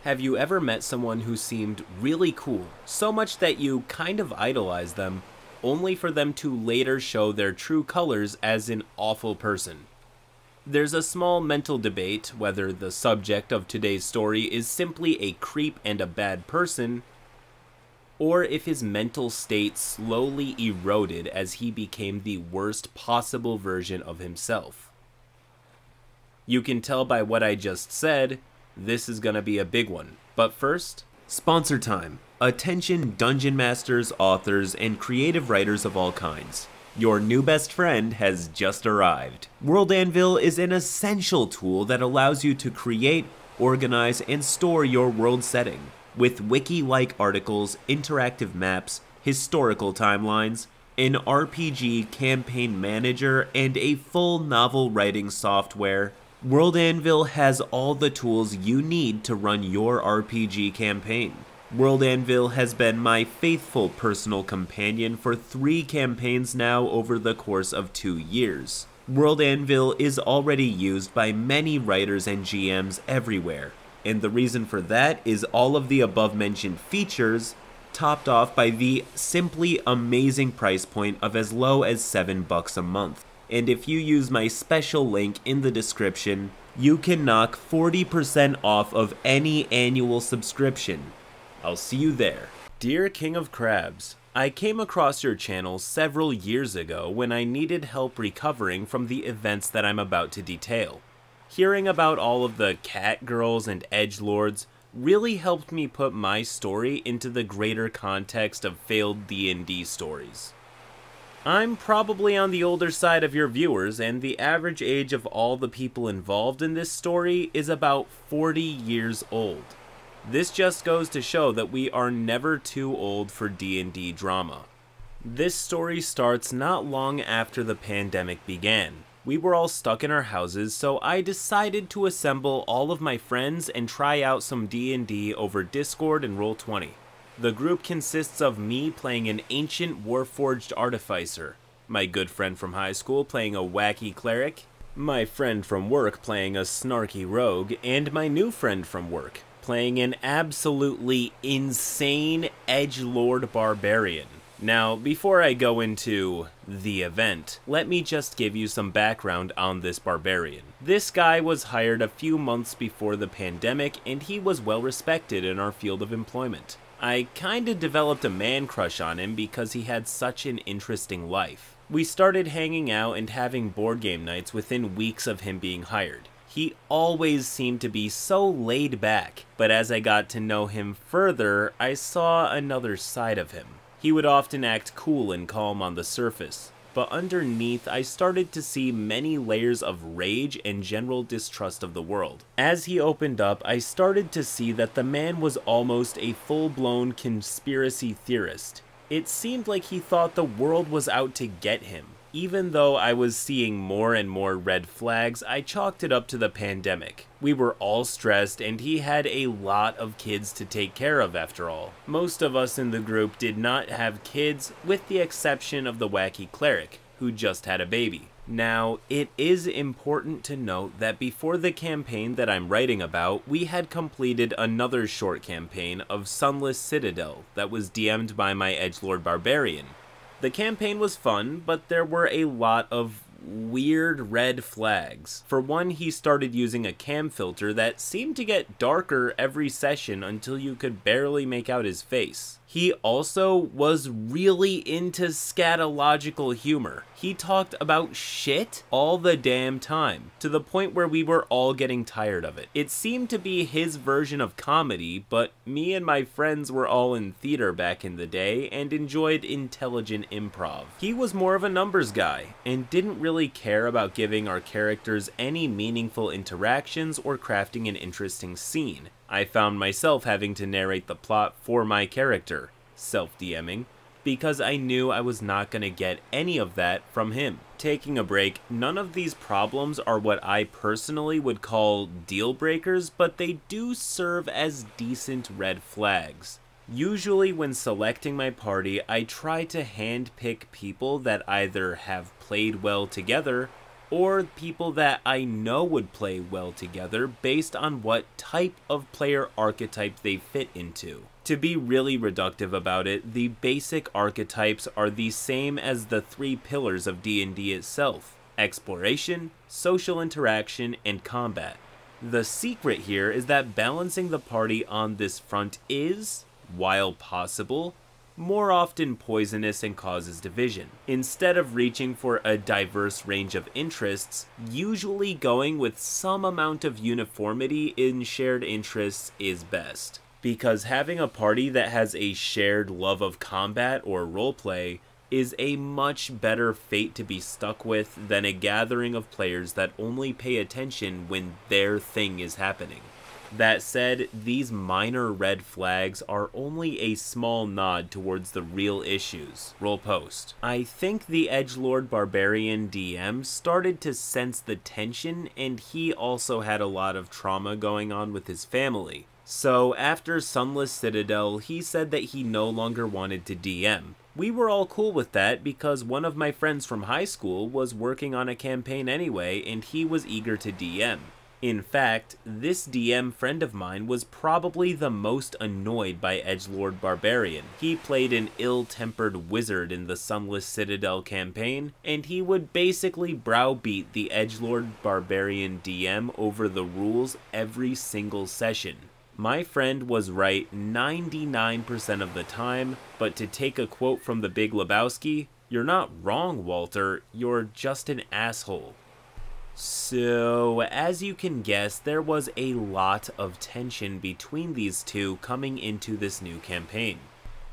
Have you ever met someone who seemed really cool, so much that you kind of idolized them, only for them to later show their true colors as an awful person? There's a small mental debate whether the subject of today's story is simply a creep and a bad person, or if his mental state slowly eroded as he became the worst possible version of himself. You can tell by what I just said, this is gonna be a big one. But first, sponsor time. Attention dungeon masters, authors, and creative writers of all kinds. Your new best friend has just arrived. World Anvil is an essential tool that allows you to create, organize, and store your world setting. With wiki-like articles, interactive maps, historical timelines, an RPG campaign manager, and a full novel writing software, World Anvil has all the tools you need to run your RPG campaign. World Anvil has been my faithful personal companion for 3 campaigns now over the course of 2 years. World Anvil is already used by many writers and GMs everywhere, and the reason for that is all of the above mentioned features, topped off by the simply amazing price point of as low as $7 a month. And if you use my special link in the description, you can knock 40% off of any annual subscription. I'll see you there. Dear King of Crabs, I came across your channel several years ago when I needed help recovering from the events that I'm about to detail. Hearing about all of the cat girls and edgelords really helped me put my story into the greater context of failed D&D stories. I'm probably on the older side of your viewers, and the average age of all the people involved in this story is about 40 years old. This just goes to show that we are never too old for D&D drama. This story starts not long after the pandemic began. We were all stuck in our houses, so I decided to assemble all of my friends and try out some D&D over Discord and Roll20. The group consists of me playing an ancient warforged artificer, my good friend from high school playing a wacky cleric, my friend from work playing a snarky rogue, and my new friend from work playing an absolutely insane edgelord barbarian. Now, before I go into the event, let me just give you some background on this barbarian. This guy was hired a few months before the pandemic, and he was well respected in our field of employment. I kinda developed a man crush on him because he had such an interesting life. We started hanging out and having board game nights within weeks of him being hired. He always seemed to be so laid back, but as I got to know him further, I saw another side of him. He would often act cool and calm on the surface, but underneath I started to see many layers of rage and general distrust of the world. As he opened up, I started to see that the man was almost a full-blown conspiracy theorist. It seemed like he thought the world was out to get him. Even though I was seeing more and more red flags, I chalked it up to the pandemic. We were all stressed, and he had a lot of kids to take care of after all. Most of us in the group did not have kids, with the exception of the wacky cleric, who just had a baby. Now, it is important to note that before the campaign that I'm writing about, we had completed another short campaign of Sunless Citadel that was DM'd by my edgelord barbarian. The campaign was fun, but there were a lot of weird red flags. For one, he started using a cam filter that seemed to get darker every session until you could barely make out his face. He also was really into scatological humor. He talked about shit all the damn time, to the point where we were all getting tired of it. It seemed to be his version of comedy, but me and my friends were all in theater back in the day and enjoyed intelligent improv. He was more of a numbers guy, and didn't really care about giving our characters any meaningful interactions or crafting an interesting scene. I found myself having to narrate the plot for my character, self-DMing, because I knew I was not going to get any of that from him. Taking a break, none of these problems are what I personally would call deal breakers, but they do serve as decent red flags. Usually when selecting my party, I try to handpick people that either have played well together or people that I know would play well together based on what type of player archetype they fit into. To be really reductive about it, the basic archetypes are the same as the 3 pillars of D&D itself: exploration, social interaction, and combat. The secret here is that balancing the party on this front is, while possible, more often poisonous and causes division. Instead of reaching for a diverse range of interests, usually going with some amount of uniformity in shared interests is best. Because having a party that has a shared love of combat or roleplay is a much better fate to be stuck with than a gathering of players that only pay attention when their thing is happening. That said, these minor red flags are only a small nod towards the real issues. Roll post. I think the Edgelord Barbarian DM started to sense the tension, and he also had a lot of trauma going on with his family. So after Sunless Citadel, he said that he no longer wanted to DM. We were all cool with that because one of my friends from high school was working on a campaign anyway, and he was eager to DM. In fact, this DM friend of mine was probably the most annoyed by Edgelord Barbarian. He played an ill-tempered wizard in the Sunless Citadel campaign, and he would basically browbeat the Edgelord Barbarian DM over the rules every single session. My friend was right 99% of the time, but to take a quote from the Big Lebowski, "You're not wrong, Walter, you're just an asshole." So, as you can guess, there was a lot of tension between these two coming into this new campaign.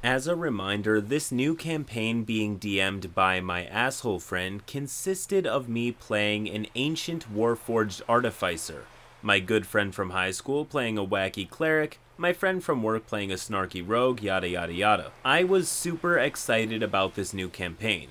As a reminder, this new campaign being DM'd by my asshole friend consisted of me playing an ancient warforged artificer, my good friend from high school playing a wacky cleric, my friend from work playing a snarky rogue, yada yada yada. I was super excited about this new campaign.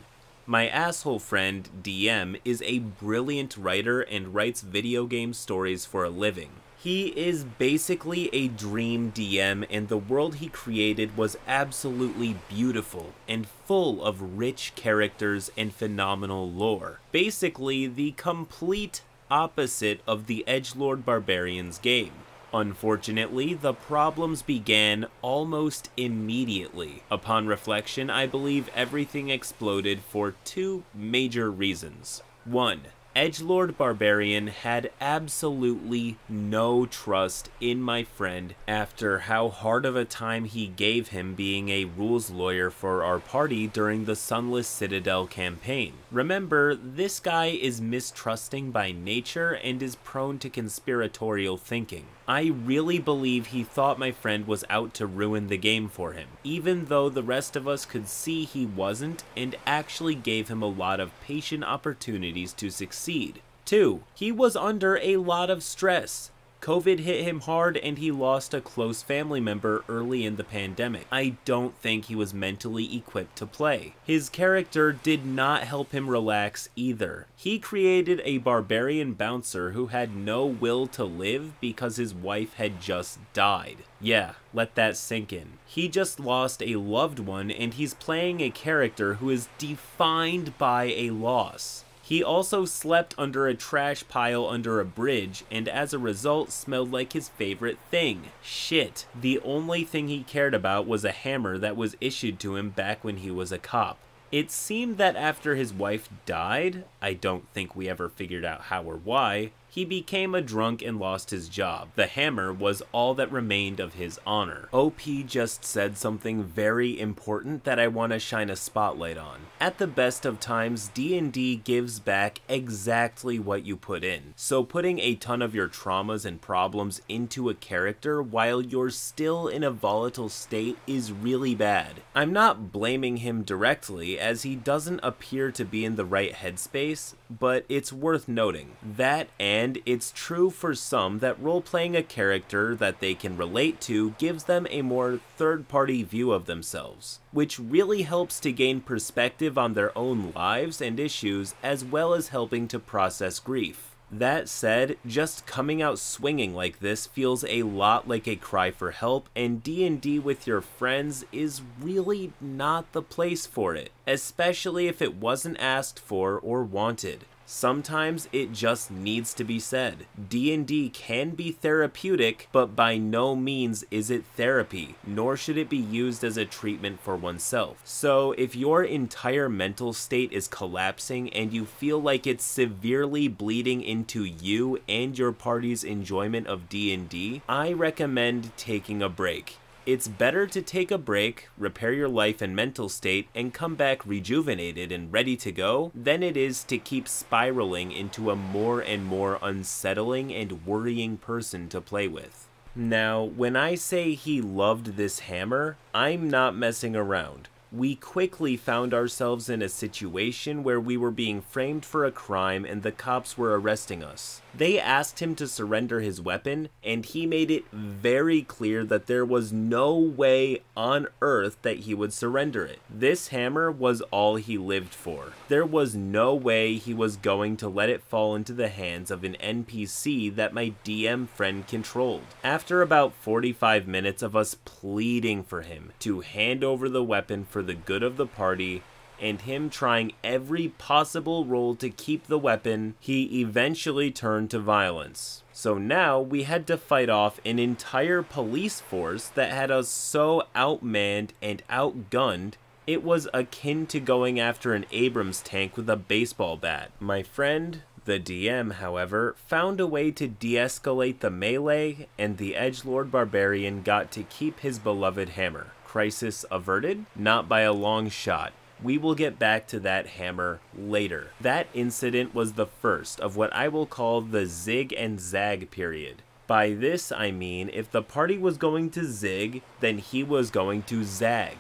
My asshole friend, DM, is a brilliant writer and writes video game stories for a living. He is basically a dream DM, and the world he created was absolutely beautiful and full of rich characters and phenomenal lore. Basically, the complete opposite of the Edgelord Barbarian's game. Unfortunately, the problems began almost immediately. Upon reflection, I believe everything exploded for 2 major reasons. 1. Edgelord Barbarian had absolutely no trust in my friend after how hard of a time he gave him being a rules lawyer for our party during the Sunless Citadel campaign. Remember, this guy is mistrusting by nature and is prone to conspiratorial thinking. I really believe he thought my friend was out to ruin the game for him, even though the rest of us could see he wasn't, and actually gave him a lot of patient opportunities to succeed. 2. He was under a lot of stress. COVID hit him hard and he lost a close family member early in the pandemic. I don't think he was mentally equipped to play. His character did not help him relax either. He created a barbarian bouncer who had no will to live because his wife had just died. Yeah, let that sink in. He just lost a loved one and he's playing a character who is defined by a loss. He also slept under a trash pile under a bridge, and as a result smelled like his favorite thing: shit. The only thing he cared about was a hammer that was issued to him back when he was a cop. It seemed that after his wife died, I don't think we ever figured out how or why, he became a drunk and lost his job. The hammer was all that remained of his honor. OP just said something very important that I want to shine a spotlight on. At the best of times, D&D gives back exactly what you put in. So putting a ton of your traumas and problems into a character while you're still in a volatile state is really bad. I'm not blaming him directly, as he doesn't appear to be in the right headspace, but it's worth noting. That, and it's true for some that role-playing a character that they can relate to gives them a more third-party view of themselves, which really helps to gain perspective on their own lives and issues, as well as helping to process grief. That said, just coming out swinging like this feels a lot like a cry for help, and D&D with your friends is really not the place for it, especially if it wasn't asked for or wanted. Sometimes it just needs to be said. D&D can be therapeutic, but by no means is it therapy, nor should it be used as a treatment for oneself. So if your entire mental state is collapsing and you feel like it's severely bleeding into you and your party's enjoyment of D&D, I recommend taking a break. It's better to take a break, repair your life and mental state, and come back rejuvenated and ready to go, than it is to keep spiraling into a more and more unsettling and worrying person to play with. Now, when I say he loved this hammer, I'm not messing around. We quickly found ourselves in a situation where we were being framed for a crime and the cops were arresting us. They asked him to surrender his weapon, and he made it very clear that there was no way on earth that he would surrender it. This hammer was all he lived for. There was no way he was going to let it fall into the hands of an NPC that my DM friend controlled. After about 45 minutes of us pleading for him to hand over the weapon for the good of the party, and him trying every possible role to keep the weapon, he eventually turned to violence. So now we had to fight off an entire police force that had us so outmanned and outgunned, it was akin to going after an Abrams tank with a baseball bat. My friend, the DM, however, found a way to de-escalate the melee, and the edgelord barbarian got to keep his beloved hammer. Crisis averted? Not by a long shot. We will get back to that hammer later. That incident was the first of what I will call the zig and zag period. By this I mean if the party was going to zig, then he was going to zag.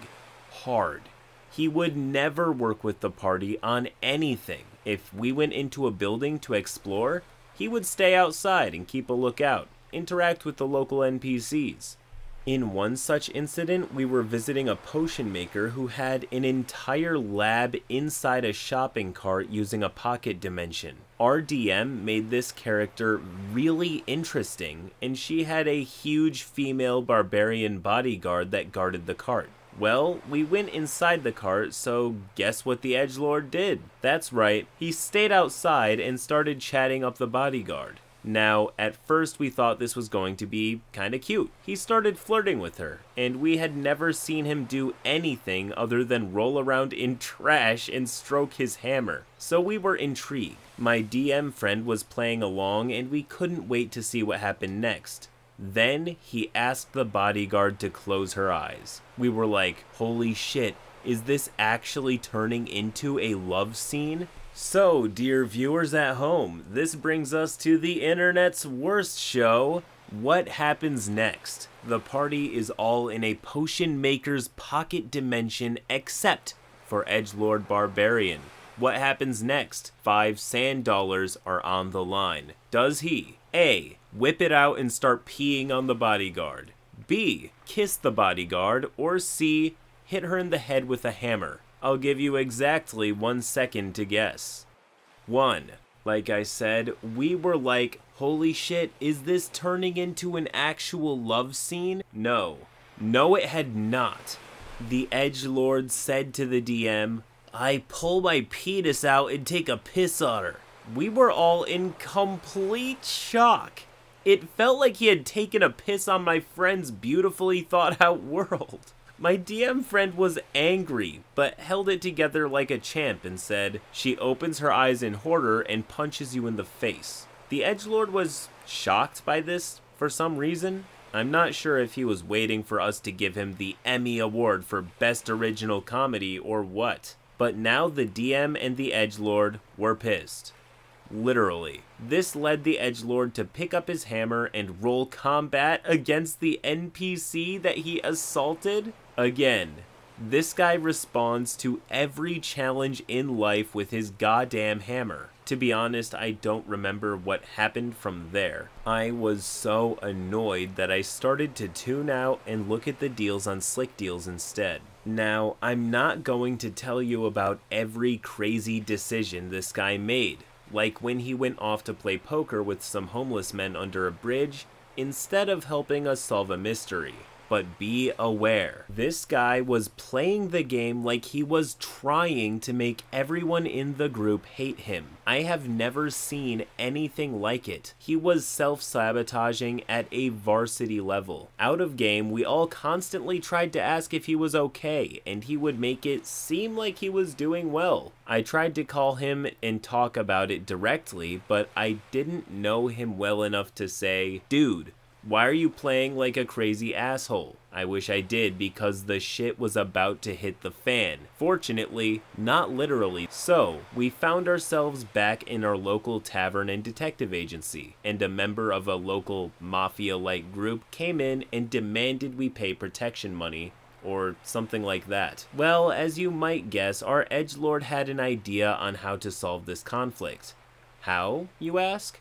Hard. He would never work with the party on anything. If we went into a building to explore, he would stay outside and keep a lookout, interact with the local NPCs. In one such incident, we were visiting a potion maker who had an entire lab inside a shopping cart using a pocket dimension. Our DM made this character really interesting, and she had a huge female barbarian bodyguard that guarded the cart. Well, we went inside the cart, so guess what the edgelord did? That's right, he stayed outside and started chatting up the bodyguard. Now, at first we thought this was going to be kinda cute. He started flirting with her, and we had never seen him do anything other than roll around in trash and stroke his hammer, so we were intrigued. My DM friend was playing along, and we couldn't wait to see what happened next. Then he asked the bodyguard to close her eyes. We were like, holy shit, is this actually turning into a love scene? So, dear viewers at home, this brings us to the internet's worst show. What happens next? The party is all in a potion maker's pocket dimension except for edgelord barbarian. What happens next? 5 sand dollars are on the line. Does he A. whip it out and start peeing on the bodyguard, B. kiss the bodyguard, or C. hit her in the head with a hammer? I'll give you exactly 1 second to guess. 1. Like I said, we were like, holy shit, is this turning into an actual love scene? No. No, it had not. The edgelord said to the DM, I pull my penis out and take a piss on her. We were all in complete shock. It felt like he had taken a piss on my friend's beautifully thought out world. My DM friend was angry, but held it together like a champ and said, she opens her eyes in horror and punches you in the face. The edgelord was shocked by this for some reason. I'm not sure if he was waiting for us to give him the Emmy Award for Best Original Comedy or what. But now the DM and the edgelord were pissed. Literally. This led the edgelord to pick up his hammer and roll combat against the NPC that he assaulted. Again, this guy responds to every challenge in life with his goddamn hammer. To be honest, I don't remember what happened from there. I was so annoyed that I started to tune out and look at the deals on Slick Deals instead. Now, I'm not going to tell you about every crazy decision this guy made. Like when he went off to play poker with some homeless men under a bridge, instead of helping us solve a mystery. but be aware. This guy was playing the game like he was trying to make everyone in the group hate him. I have never seen anything like it. He was self-sabotaging at a varsity level. Out of game, we all constantly tried to ask if he was okay, and he would make it seem like he was doing well. I tried to call him and talk about it directly, but I didn't know him well enough to say, "Dude, why are you playing like a crazy asshole?" I wish I did, because the shit was about to hit the fan. Fortunately, not literally. So, we found ourselves back in our local tavern and detective agency, and a member of a local mafia-like group came in and demanded we pay protection money, or something like that. Well, as you might guess, our edgelord had an idea on how to solve this conflict. How, you ask?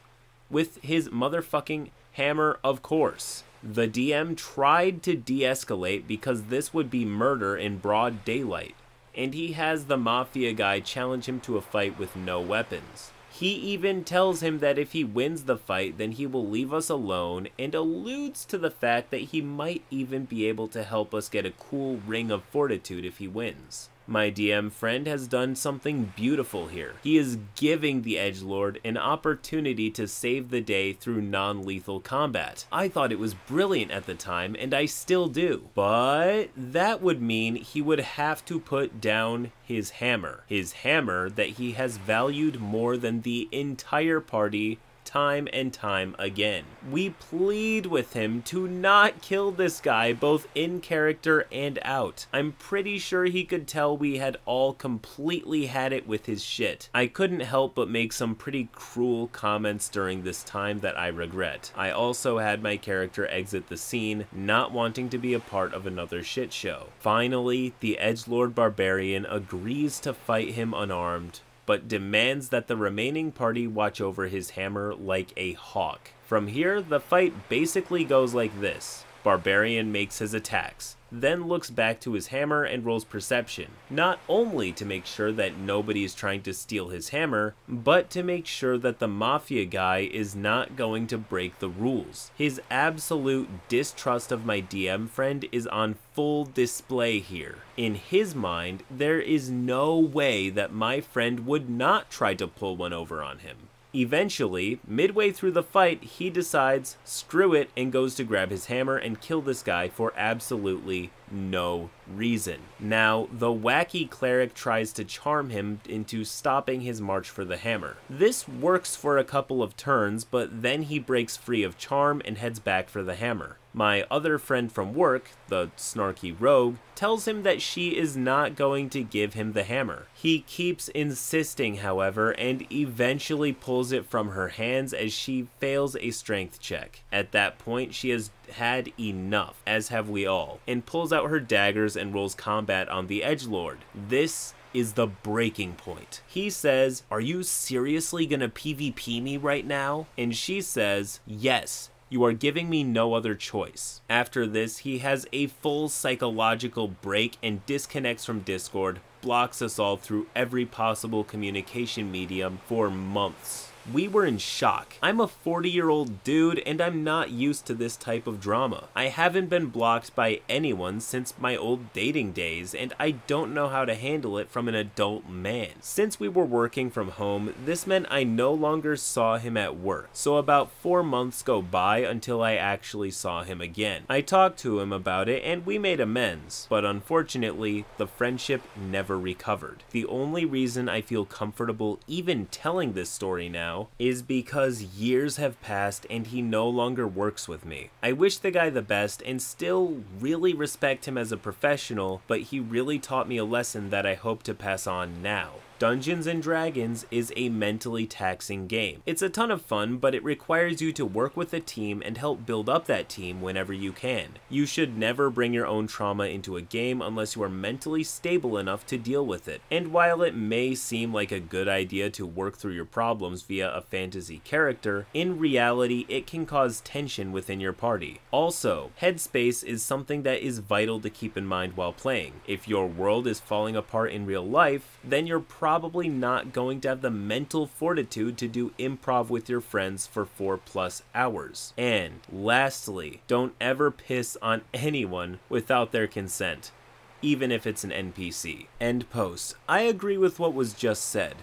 With his motherfucking hammer, of course. The DM tried to de-escalate because this would be murder in broad daylight, and he has the mafia guy challenge him to a fight with no weapons. He even tells him that if he wins the fight, then he will leave us alone, and alludes to the fact that he might even be able to help us get a cool ring of fortitude if he wins. My DM friend has done something beautiful here. He is giving the edgelord an opportunity to save the day through non-lethal combat. I thought it was brilliant at the time, and I still do. But that would mean he would have to put down his hammer. His hammer that he has valued more than the entire party time and time again. We plead with him to not kill this guy, both in character and out. I'm pretty sure he could tell we had all completely had it with his shit. I couldn't help but make some pretty cruel comments during this time that I regret. I also had my character exit the scene, not wanting to be a part of another shit show. Finally, the edgelord barbarian agrees to fight him unarmed, but demands that the remaining party watch over his hammer like a hawk. From here, the fight basically goes like this. Barbarian makes his attacks, then looks back to his hammer and rolls perception, not only to make sure that nobody is trying to steal his hammer, but to make sure that the mafia guy is not going to break the rules. His absolute distrust of my DM friend is on full display here. In his mind, there is no way that my friend would not try to pull one over on him. Eventually, midway through the fight, he decides, screw it, and goes to grab his hammer and kill this guy for absolutely no reason. Now, the wacky cleric tries to charm him into stopping his march for the hammer. This works for a couple of turns, but then he breaks free of charm and heads back for the hammer. My other friend from work, the snarky rogue, tells him that she is not going to give him the hammer. He keeps insisting, however, and eventually pulls it from her hands as she fails a strength check. At that point, she has had enough, as have we all, and pulls out her daggers and rolls combat on the edgelord. This is the breaking point. He says, "Are you seriously gonna PvP me right now?" And she says, "Yes. You are giving me no other choice." After this, he has a full psychological break and disconnects from Discord, blocks us all through every possible communication medium for months. We were in shock. I'm a 40-year-old dude, and I'm not used to this type of drama. I haven't been blocked by anyone since my old dating days, and I don't know how to handle it from an adult man. Since we were working from home, this meant I no longer saw him at work, so about 4 months go by until I actually saw him again. I talked to him about it, and we made amends, but unfortunately, the friendship never recovered. The only reason I feel comfortable even telling this story now is because years have passed and he no longer works with me. I wish the guy the best and still really respect him as a professional, but he really taught me a lesson that I hope to pass on now. Dungeons & Dragons is a mentally taxing game. It's a ton of fun, but it requires you to work with a team and help build up that team whenever you can. You should never bring your own trauma into a game unless you are mentally stable enough to deal with it. And while it may seem like a good idea to work through your problems via a fantasy character, in reality it can cause tension within your party. Also, headspace is something that is vital to keep in mind while playing. If your world is falling apart in real life, then you're probably not going to have the mental fortitude to do improv with your friends for 4+ hours. And lastly, don't ever piss on anyone without their consent, even if it's an NPC. End post. I agree with what was just said,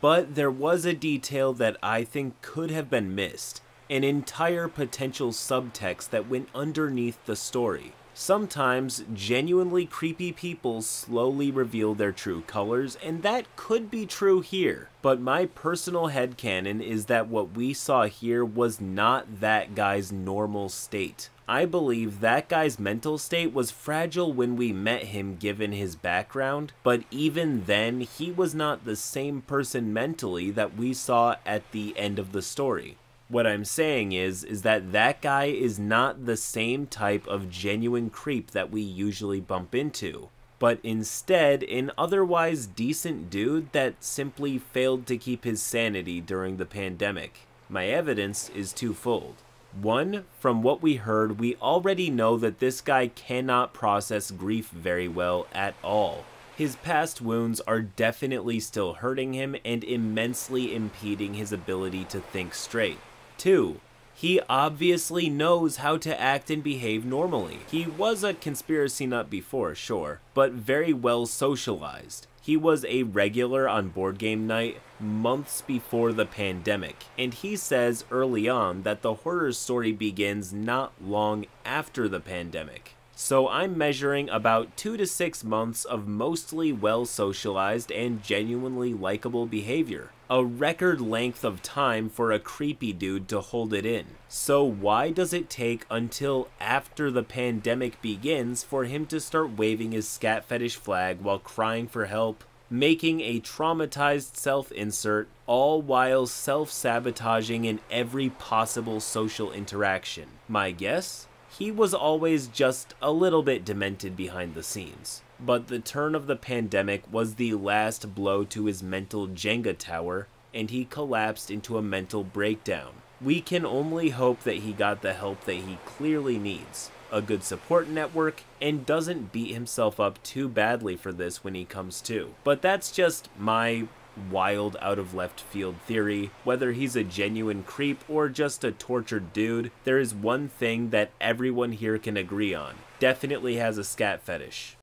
but there was a detail that I think could have been missed. An entire potential subtext that went underneath the story. Sometimes, genuinely creepy people slowly reveal their true colors, and that could be true here. But my personal headcanon is that what we saw here was not that guy's normal state. I believe that guy's mental state was fragile when we met him given his background, but even then, he was not the same person mentally that we saw at the end of the story. What I'm saying is that guy is not the same type of genuine creep that we usually bump into, but instead an otherwise decent dude that simply failed to keep his sanity during the pandemic. My evidence is twofold. One, from what we heard, we already know that this guy cannot process grief very well at all. His past wounds are definitely still hurting him and immensely impeding his ability to think straight. 2. He obviously knows how to act and behave normally. He was a conspiracy nut before, sure, but very well socialized. He was a regular on board game night months before the pandemic, and he says early on that the horror story begins not long after the pandemic. So I'm measuring about 2 to 6 months of mostly well-socialized and genuinely likable behavior. A record length of time for a creepy dude to hold it in. So why does it take until after the pandemic begins for him to start waving his scat fetish flag while crying for help, making a traumatized self-insert, all while self-sabotaging in every possible social interaction? My guess? He was always just a little bit demented behind the scenes. But the turn of the pandemic was the last blow to his mental Jenga tower, and he collapsed into a mental breakdown. We can only hope that he got the help that he clearly needs, a good support network, and doesn't beat himself up too badly for this when he comes to. But that's just my wild out of left field theory. Whether he's a genuine creep or just a tortured dude, there is one thing that everyone here can agree on. Definitely has a scat fetish.